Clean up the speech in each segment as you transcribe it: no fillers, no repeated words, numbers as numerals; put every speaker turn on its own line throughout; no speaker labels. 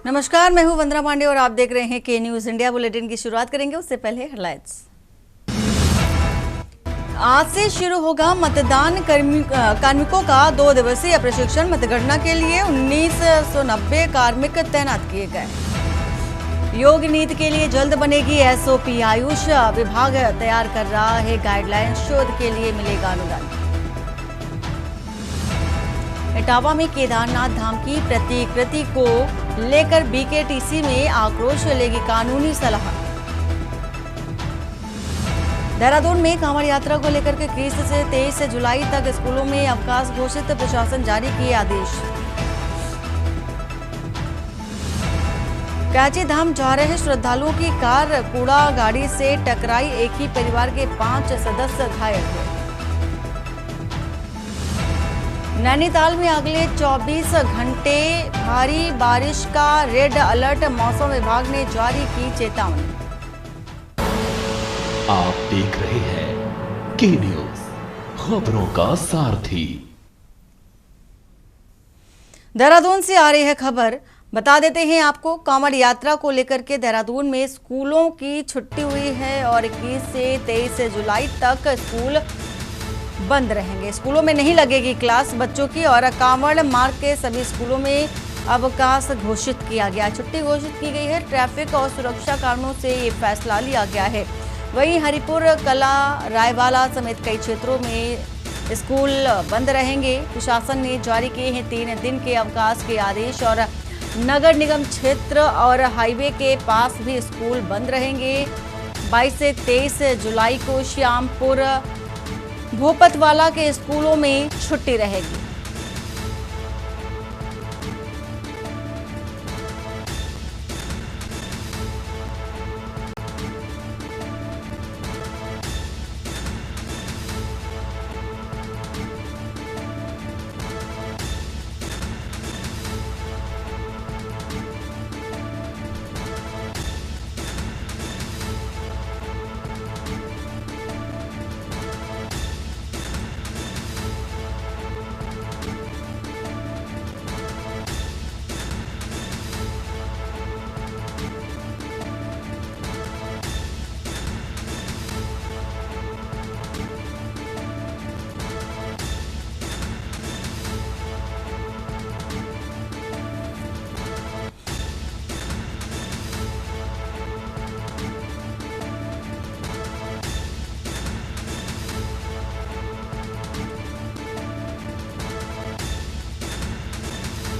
नमस्कार, मैं हूं वंदना पांडे और आप देख रहे हैं के न्यूज इंडिया। बुलेटिन की शुरुआत करेंगे, उससे पहले हेडलाइंस। आज से शुरू होगा मतदान कार्मिकों का 2 दिवसीय प्रशिक्षण। मतगणना के लिए 1990 कार्मिक तैनात किए गए। योग नीति के लिए जल्द बनेगी एसओपी। आयुष विभाग तैयार कर रहा है गाइडलाइन। शोध के लिए मिलेगा अनुदान। इटावा में केदारनाथ धाम की प्रतिकृति को लेकर बीकेटीसी में आक्रोश, लेगी कानूनी सलाह। देहरादून में कांवड़ यात्रा को लेकर के 21 से 23 जुलाई तक स्कूलों में अवकाश घोषित, प्रशासन जारी किए आदेश। कैची धाम जा रहे श्रद्धालुओं की कार कूड़ा गाड़ी से टकराई, एक ही परिवार के 5 सदस्य घायल हुए। नैनीताल में अगले 24 घंटे भारी बारिश का रेड अलर्ट, मौसम विभाग ने जारी की चेतावनी।
आप देख रहे हैं के न्यूज, खबरों का सारथी।
देहरादून से आ रही है खबर, बता देते हैं आपको। कांवड़ यात्रा को लेकर के देहरादून में स्कूलों की छुट्टी हुई है और 21 से 23 जुलाई तक स्कूल बंद रहेंगे। स्कूलों में नहीं लगेगी क्लास बच्चों की और कांवड़ मार्ग के सभी स्कूलों में अवकाश घोषित किया गया। छुट्टी घोषित की गई है। ट्रैफिक और सुरक्षा कारणों से ये फैसला लिया गया है। वहीं हरिपुर कला, रायवाला समेत कई क्षेत्रों में स्कूल बंद रहेंगे। प्रशासन ने जारी किए हैं 3 दिन के अवकाश के आदेश और नगर निगम क्षेत्र और हाईवे के पास भी स्कूल बंद रहेंगे। 22 से 23 जुलाई को श्यामपुर, भोपतवाला के स्कूलों में छुट्टी रहेगी।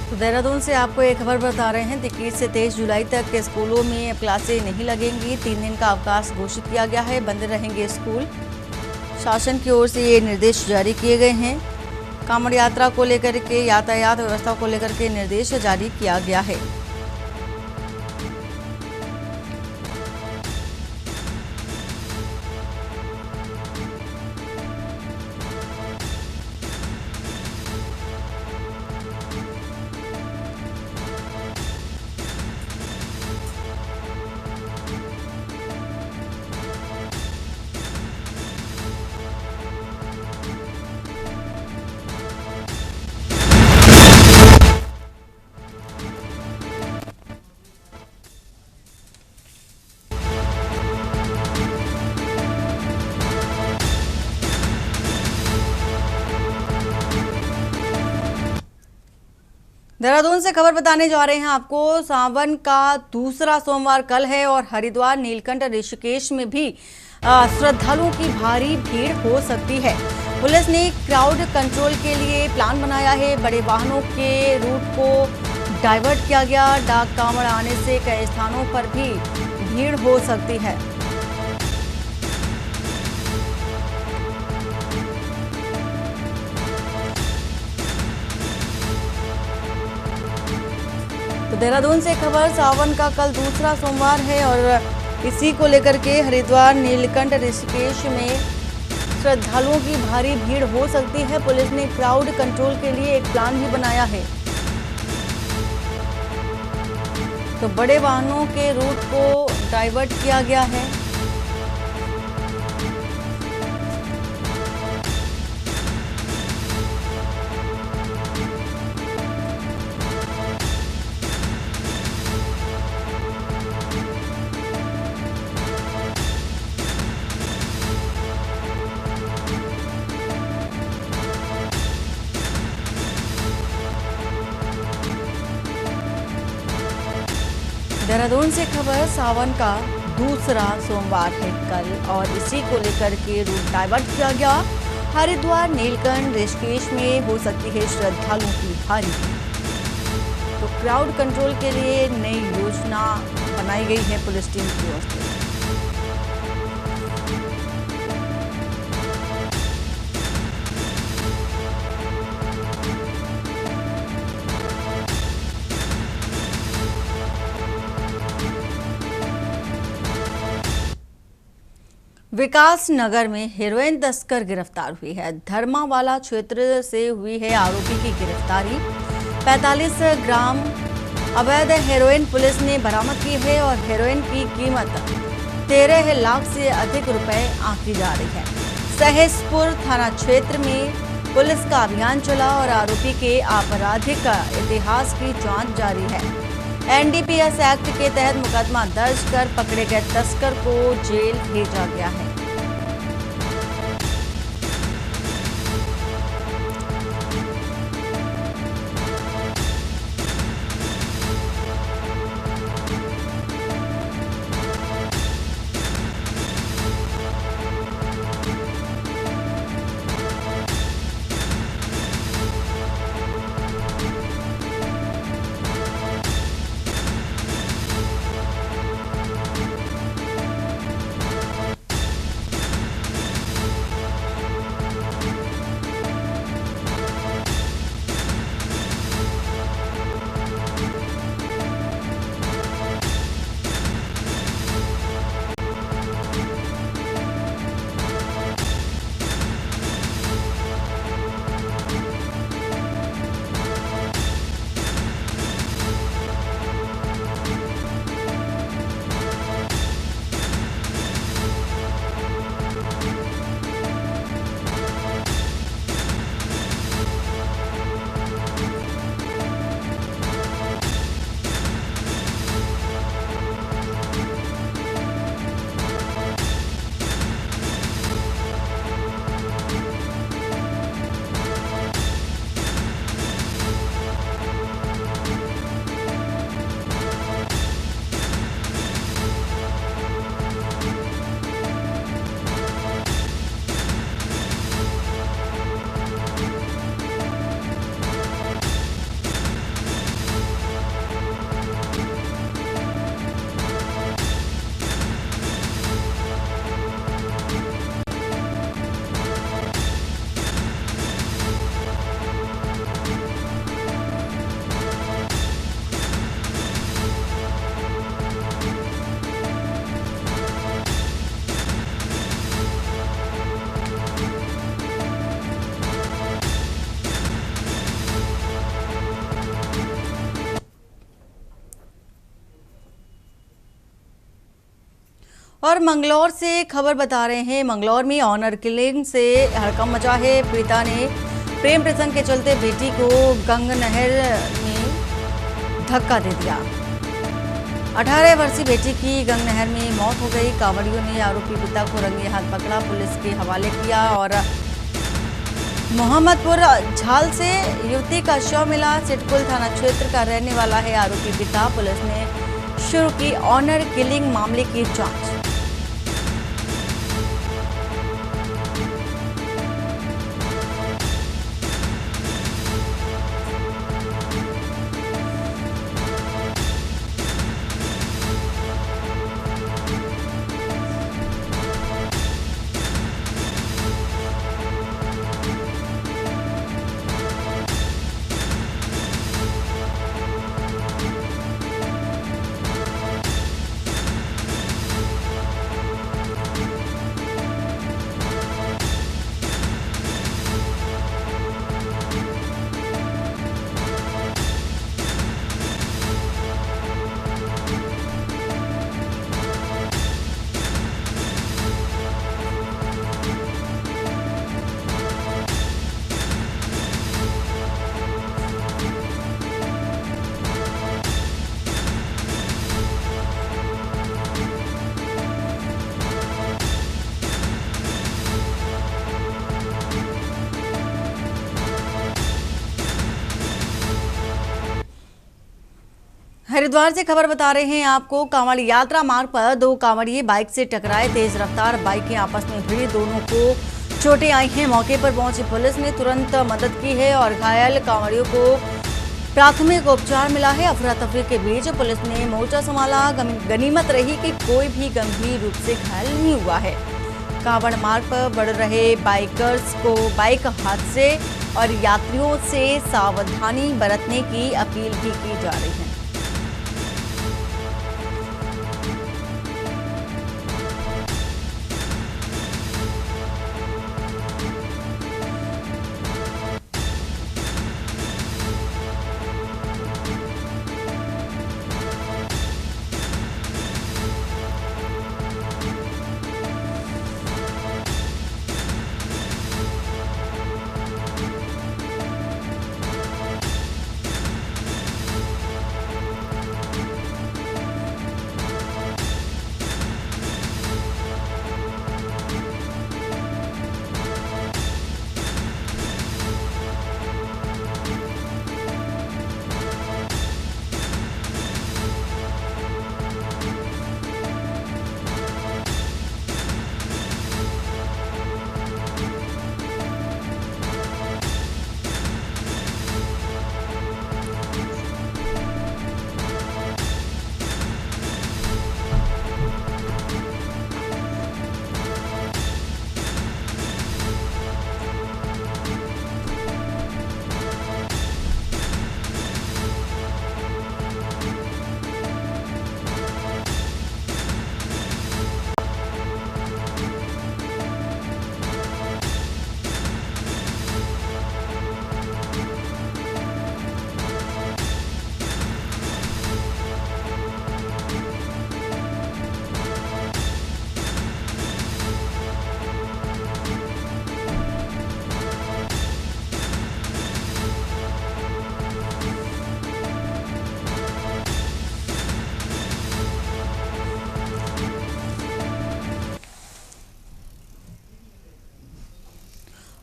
तो देहरादून से आपको एक खबर बता रहे हैं। 21 से 23 जुलाई तक स्कूलों में क्लासें नहीं लगेंगी। 3 दिन का अवकाश घोषित किया गया है। बंद रहेंगे स्कूल। शासन की ओर से ये निर्देश जारी किए गए हैं। कांवड़ यात्रा को लेकर के यातायात व्यवस्था को लेकर के निर्देश जारी किया गया है। देहरादून से खबर बताने जा रहे हैं आपको। सावन का दूसरा सोमवार कल है और हरिद्वार, नीलकंठ, ऋषिकेश में भी श्रद्धालुओं की भारी भीड़ हो सकती है। पुलिस ने क्राउड कंट्रोल के लिए प्लान बनाया है। बड़े वाहनों के रूट को डाइवर्ट किया गया। डाक कांवड़ आने से कई स्थानों पर भी भीड़ हो सकती है। तो देहरादून से खबर, सावन का कल दूसरा सोमवार है और इसी को लेकर के हरिद्वार, नीलकंठ, ऋषिकेश में श्रद्धालुओं की भारी भीड़ हो सकती है। पुलिस ने क्राउड कंट्रोल के लिए एक प्लान भी बनाया है। तो बड़े वाहनों के रूट को डाइवर्ट किया गया है। देहरादून से खबर, सावन का दूसरा सोमवार है कल और इसी को लेकर के रूट डाइवर्ट किया गया। हरिद्वार, नीलकंठ, ऋषिकेश में हो सकती है श्रद्धालुओं की भारी भीड़। तो क्राउड कंट्रोल के लिए नई योजना बनाई गई है पुलिस टीम की ओर से। विकास नगर में हेरोइन तस्कर गिरफ्तार हुई है। धर्मावाला क्षेत्र से हुई है आरोपी की गिरफ्तारी। 45 ग्राम अवैध हेरोइन पुलिस ने बरामद की है और हेरोइन की कीमत 13 लाख से अधिक रुपए आंकी जा रही है। सहसपुर थाना क्षेत्र में पुलिस का अभियान चला और आरोपी के आपराधिक इतिहास की जांच जारी है। एनडीपीएस एक्ट के तहत मुकदमा दर्ज कर पकड़े गए तस्कर को जेल भेजा गया है। और मंगलौर से खबर बता रहे हैं। मंगलौर में ऑनर किलिंग से हड़कंप मचा है। पिता ने प्रेम प्रसंग के चलते बेटी को गंग नहर में धक्का दे दिया। 18 वर्षीय बेटी की गंग नहर में मौत हो गई। कांवड़ियों ने आरोपी पिता को रंगे हाथ पकड़ा, पुलिस के हवाले किया और मोहम्मदपुर झाल से युवती का शव मिला। सिटकुल थाना क्षेत्र का रहने वाला है आरोपी पिता। पुलिस ने शुरू की ऑनर किलिंग मामले की जांच। हरिद्वार से खबर बता रहे हैं आपको। कांवड़ यात्रा मार्ग पर दो कांवड़िए बाइक से टकराए। तेज रफ्तार बाइकें आपस में भिड़ी, दोनों को चोटें आई हैं। मौके पर पहुंची पुलिस ने तुरंत मदद की है और घायल कांवड़ियों को प्राथमिक उपचार मिला है। अफरा तफरी के बीच पुलिस ने मोर्चा संभाला। गनीमत रही कि कोई भी गंभीर रूप से घायल नहीं हुआ है। कांवड़ मार्ग पर बढ़ रहे बाइकर्स को बाइक हादसे और यात्रियों से सावधानी बरतने की अपील भी की जा रही है।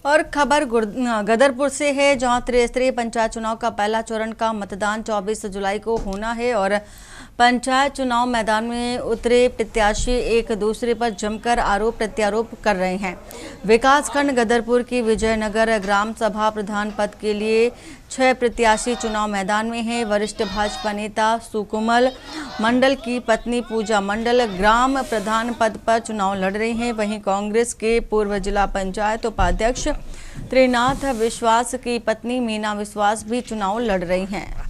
और खबर गदरपुर से है, जहां त्रिस्तरीय पंचायत चुनाव का पहला चरण का मतदान 24 जुलाई को होना है और पंचायत चुनाव मैदान में उतरे प्रत्याशी एक दूसरे पर जमकर आरोप प्रत्यारोप कर रहे हैं। विकासखंड गदरपुर की विजयनगर ग्राम सभा प्रधान पद के लिए 6 प्रत्याशी चुनाव मैदान में हैं। वरिष्ठ भाजपा नेता सुकुमल मंडल की पत्नी पूजा मंडल ग्राम प्रधान पद पर चुनाव लड़ रही हैं। वहीं कांग्रेस के पूर्व जिला पंचायत उपाध्यक्ष त्रिनाथ विश्वास की पत्नी मीना विश्वास भी चुनाव लड़ रही हैं।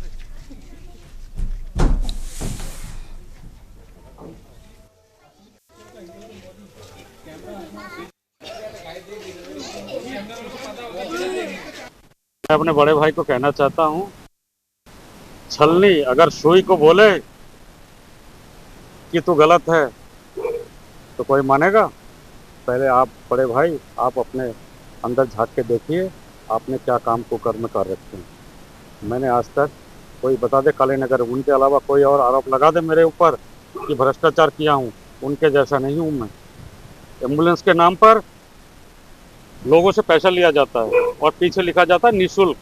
मैं अपने बड़े भाई को कहना चाहता हूँ, छलनी अगर सुई को बोले कि तू गलत है तो कोई मानेगा? पहले आप बड़े भाई, आप अपने अंदर झांक के देखिए, आपने क्या काम को कर्म कर रखे हैं। मैंने आज तक कोई बता दे काले नगर, उनके अलावा कोई और आरोप लगा दे मेरे ऊपर कि भ्रष्टाचार किया हूँ, उनके जैसा नहीं हूँ मैं। एम्बुलेंस के नाम पर लोगों से पैसा लिया जाता है और पीछे लिखा जाता है निःशुल्क।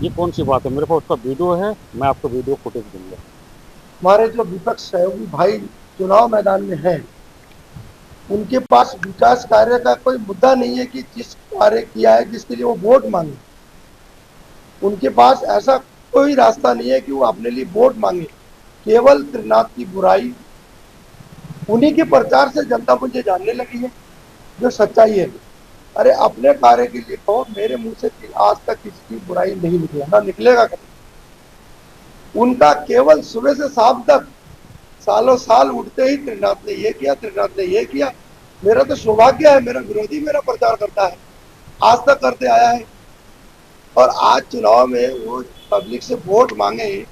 ये कौन सी बात है? मेरे पास उसका वीडियो है, मैं आपको वीडियो फुटेज दूंगा।
हमारे जो विपक्ष सहयोगी भाई चुनाव मैदान में हैं, उनके पास विकास कार्य का कोई मुद्दा नहीं है कि जिस कार्य किया है जिसके लिए वो वोट मांगे। उनके पास ऐसा कोई रास्ता नहीं है कि वो अपने लिए वोट मांगे। केवल त्रिनाथ की बुराई, उन्हीं के प्रचार से जनता मुझे जानने लगी है, जो सच्चाई है। अरे अपने कार्य के लिए कहो, मेरे मुंह से आज तक किसी की बुराई नहीं निकला, ना निकलेगा कभी। उनका केवल सुबह से शाम तक सालों साल उठते ही त्रिनाथ ने ये किया, त्रिनाथ ने ये किया। मेरा तो सौभाग्य है, मेरा विरोधी मेरा प्रचार करता है, आज तक करते आया है। और आज चुनाव में वो पब्लिक से वोट मांगे,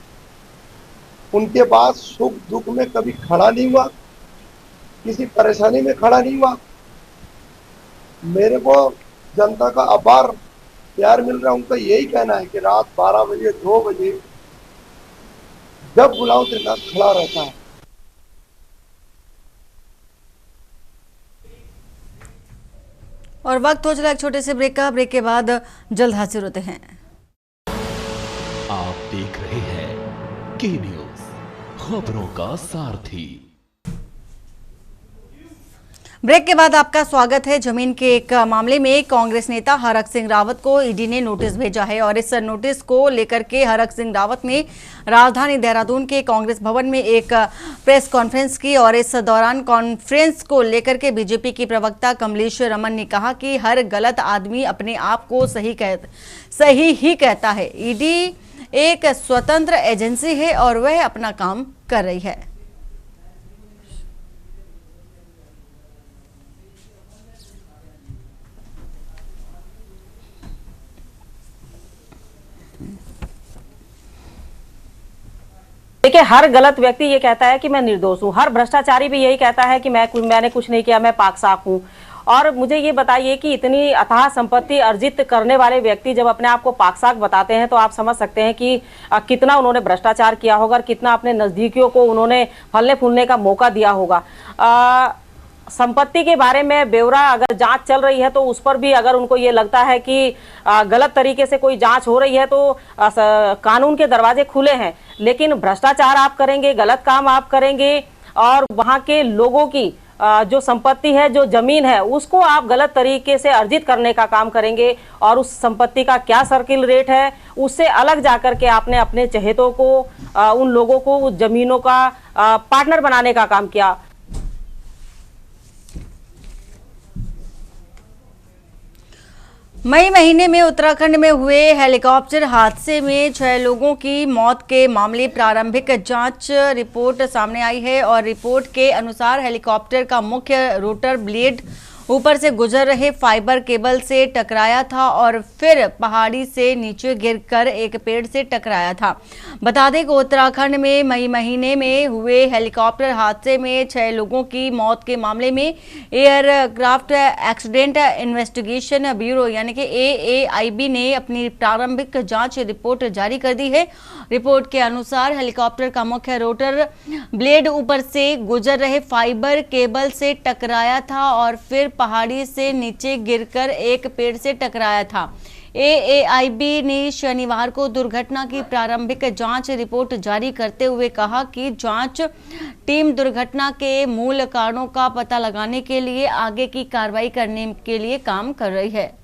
उनके बाद सुख दुख में कभी खड़ा नहीं हुआ, किसी परेशानी में खड़ा नहीं हुआ। मेरे को जनता का अपार प्यार मिल रहा है। उनका यही कहना है कि रात 12 बजे 2 बजे जब बुलाओ त्रिनाथ खड़ा रहता है।
और वक्त हो चला एक छोटे से ब्रेक का। ब्रेक के बाद जल्द हाजिर होते हैं।
आप देख रहे हैं की न्यूज, खबरों का सारथी।
ब्रेक के बाद आपका स्वागत है। जमीन के एक मामले में कांग्रेस नेता हरक सिंह रावत को ईडी ने नोटिस भेजा है और इस नोटिस को लेकर के हरक सिंह रावत ने राजधानी देहरादून के कांग्रेस भवन में एक प्रेस कॉन्फ्रेंस की और इस दौरान कॉन्फ्रेंस को लेकर के बीजेपी की प्रवक्ता कमलेश रमन ने कहा कि हर गलत आदमी अपने आप को सही ही कहता है। ईडी एक स्वतंत्र एजेंसी है और वह अपना काम कर रही है।
देखिए, हर गलत व्यक्ति ये कहता है कि मैं निर्दोष हूँ। हर भ्रष्टाचारी भी यही कहता है कि मैंने कुछ नहीं किया, मैं पाक साफ हूँ। और मुझे ये बताइए कि इतनी अथाह संपत्ति अर्जित करने वाले व्यक्ति जब अपने आप को पाक साफ बताते हैं तो आप समझ सकते हैं कि कितना उन्होंने भ्रष्टाचार किया होगा और कितना अपने नजदीकियों को उन्होंने फलने फूलने का मौका दिया होगा। संपत्ति के बारे में ब्यौरा अगर जांच चल रही है तो उस पर भी अगर उनको ये लगता है कि गलत तरीके से कोई जांच हो रही है तो कानून के दरवाजे खुले हैं। लेकिन भ्रष्टाचार आप करेंगे, गलत काम आप करेंगे और वहां के लोगों की जो संपत्ति है, जो जमीन है, उसको आप गलत तरीके से अर्जित करने का काम करेंगे और उस संपत्ति का क्या सर्किल रेट है उससे अलग जाकर के आपने अपने चहेतों को, उन लोगों को उस जमीनों का पार्टनर बनाने का काम किया।
मई महीने में उत्तराखंड में हुए हेलीकॉप्टर हादसे में 6 लोगों की मौत के मामले प्रारंभिक जांच रिपोर्ट सामने आई है और रिपोर्ट के अनुसार हेलीकॉप्टर का मुख्य रोटर ब्लेड ऊपर से गुजर रहे फाइबर केबल से टकराया था और फिर पहाड़ी से नीचे गिरकर एक पेड़ से टकराया था। बता दें कि उत्तराखंड में मई महीने में हुए हेलीकॉप्टर हादसे में 6 लोगों की मौत के मामले में एयरक्राफ्ट एक्सीडेंट इन्वेस्टिगेशन ब्यूरो यानी कि AAIB ने अपनी प्रारंभिक जांच रिपोर्ट जारी कर दी है। रिपोर्ट के अनुसार हेलीकॉप्टर का मुख्य रोटर ब्लेड ऊपर से गुजर रहे फाइबर केबल से टकराया था और फिर पहाड़ी से नीचे गिरकर एक पेड़ से टकराया था। AAIB ने शनिवार को दुर्घटना की प्रारंभिक जांच रिपोर्ट जारी करते हुए कहा कि जांच टीम दुर्घटना के मूल कारणों का पता लगाने के लिए आगे की कार्रवाई करने के लिए काम कर रही है।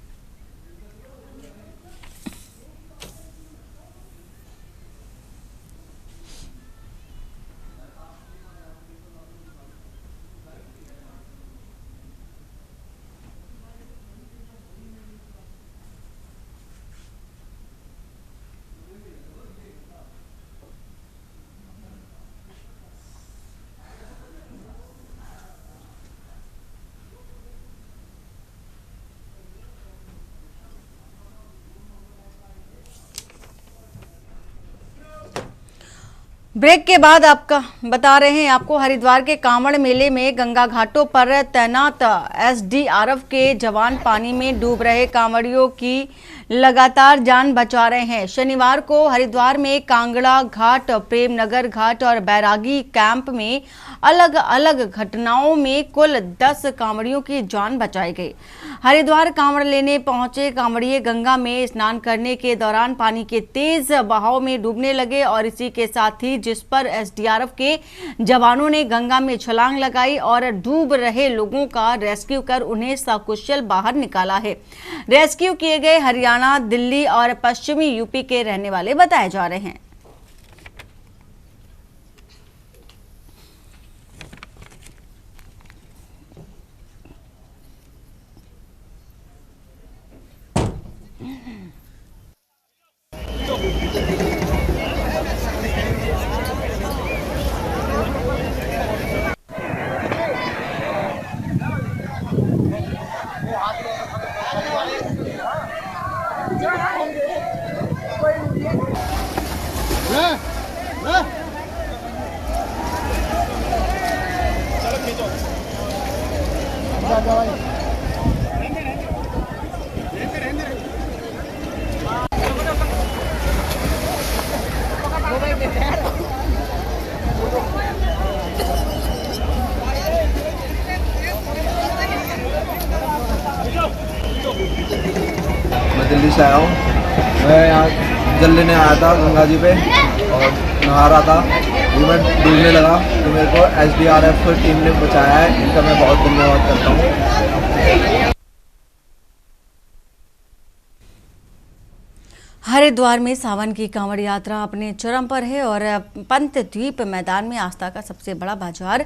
ब्रेक के बाद आपका बता रहे हैं आपको हरिद्वार के कांवड़ मेले में गंगा घाटों पर तैनात SDRF के जवान पानी में डूब रहे कांवड़ियों की लगातार जान बचा रहे हैं। शनिवार को हरिद्वार में कांगड़ा घाट, प्रेमनगर घाट और बैरागी कैंप में अलग अलग घटनाओं में कुल 10 कांवड़ियों की जान बचाई गई। हरिद्वार कांवड़ लेने पहुंचे कांवड़िए गंगा में स्नान करने के दौरान पानी के तेज बहाव में डूबने लगे और इसी के साथ ही जिस पर SDRF के जवानों ने गंगा में छलांग लगाई और डूब रहे लोगों का रेस्क्यू कर उन्हें सकुशल बाहर निकाला है। रेस्क्यू किए गए हरियाणा, दिल्ली और पश्चिमी यूपी के रहने वाले बताए जा रहे हैं।
मैं दिल्ली से आया हूँ। मैं यहाँ जल लेने आया था गंगा जी पे और नहा रहा था, ये मैं डूबने लगा तो मेरे को SDRF टीम ने बचाया है, इनका मैं बहुत धन्यवाद करता हूँ।
हरिद्वार में सावन की कांवड़ यात्रा अपने चरम पर है और पंचद्वीप मैदान में आस्था का सबसे बड़ा बाजार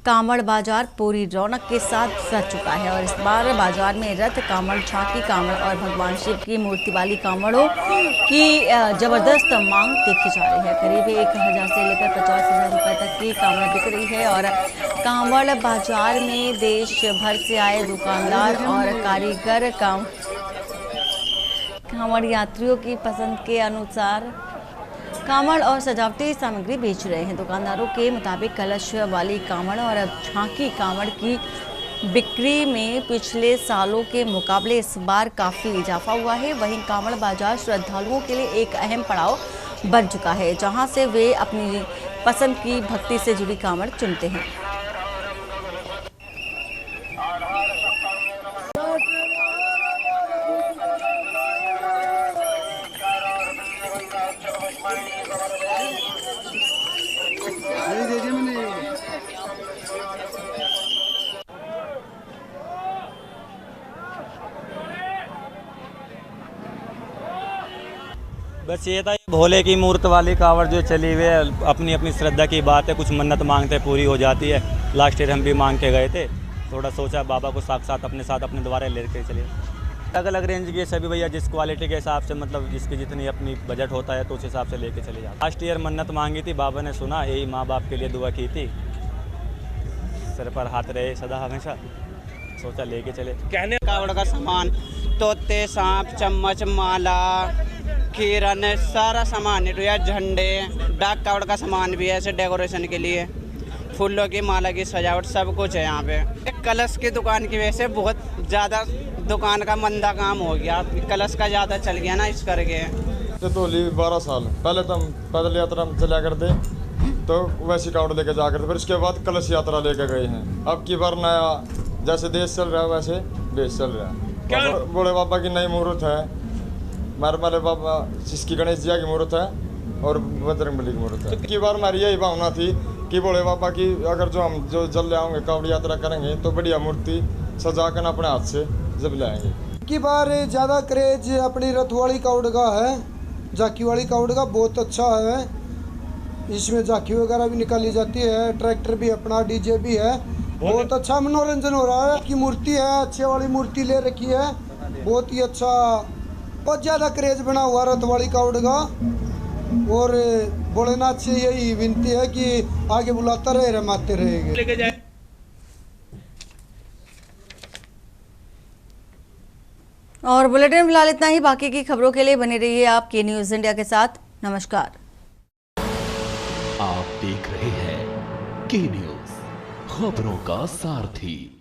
कांवड़ बाजार पूरी रौनक के साथ सज चुका है। और इस बार बाजार में रथ कांवड़, झांकी कांवड़ और भगवान शिव की मूर्ति वाली कांवड़ों की जबरदस्त मांग देखी जा रही है। करीब 1000 से लेकर 50,000 रुपए तक की कांवड़ बिक रही है और कांवड़ बाजार में देश भर से आए दुकानदार और कारीगर कांवड़ यात्रियों की पसंद के अनुसार कांवड़ और सजावटी सामग्री बेच रहे हैं। दुकानदारों के मुताबिक कलश वाली कांवड़ और झांकी कांवड़ की बिक्री में पिछले सालों के मुकाबले इस बार काफ़ी इजाफा हुआ है। वहीं कांवड़ बाजार श्रद्धालुओं के लिए एक अहम पड़ाव बन चुका है, जहां से वे अपनी पसंद की भक्ति से जुड़ी कांवड़ चुनते हैं।
बस ये था, ये भोले की मूर्त वाली कांवड़ जो चली हुई है, अपनी अपनी श्रद्धा की बात है, कुछ मन्नत मांगते पूरी हो जाती है। लास्ट ईयर हम भी मांग के गए थे, थोड़ा सोचा बाबा को साथ अपने साथ अपने द्वारा लेकर चलिए। अलग अलग रेंज के सभी भैया जिस क्वालिटी के हिसाब से, मतलब जिसकी जितनी अपनी बजट होता है तो उस हिसाब से लेके चले जाते। लास्ट ईयर मन्नत मांगी थी, बाबा ने सुना, यही माँ बाप के लिए दुआ की थी, सर पर हाथ रहे सदा हमेशा, सोचा लेके चले।
कहने कावड़ का सामान, तोते, सांप, चम्मच, माला, किरण, सारा सामान है, झंडे, डाक कावड़ का सामान भी है ऐसे डेकोरेशन के लिए, फूलों की माला की सजावट, सब कुछ है यहाँ पे। कलश की दुकान की वजह से बहुत ज़्यादा दुकान का मंदा काम हो गया, कलश का ज़्यादा चल गया ना, इस करके।
तो 12 साल पहले तो हम पैदल यात्रा में चला करते, तो वैसी कावड़ लेके जा करते, फिर उसके बाद कलश यात्रा लेके गए हैं। अब की बार नया जैसे देश चल रहा है वैसे देश चल रहा है। बड़े बाबा की नई मूर्त है, मारे बाबा जिसकी गणेश जी की मूर्त है और बजरंगबली की मूर्त है। की बार हमारी यही भावना थी कि बड़े बाबा की अगर जो जल ले आएंगे कावड़ यात्रा करेंगे तो बढ़िया मूर्ति सजा कर अपने हाथ से जब लाएंगे।
की बार ज़्यादा क्रेज अपनी रथ वाली कावड़ का है, झांकी वाली कावड़ का बहुत अच्छा है। इसमें झांकी वगैरह भी निकाली जाती है, ट्रैक्टर भी अपना, डीजे भी है, बहुत अच्छा मनोरंजन हो रहा है। की मूर्ति है, अच्छे वाली मूर्ति ले रखी है, बहुत ही अच्छा, बहुत ज़्यादा क्रेज बना हुआ रथ वाली कावड़ का। और भोलेनाथ से यही विनती है कि आगे बुलाता रहे, रमाते रहेंगे।
और बुलेटिन फिलहाल इतना ही। बाकी की खबरों के लिए बने रहिए आप के न्यूज इंडिया के साथ। नमस्कार।
आप देख रहे हैं के न्यूज, खबरों का सारथी।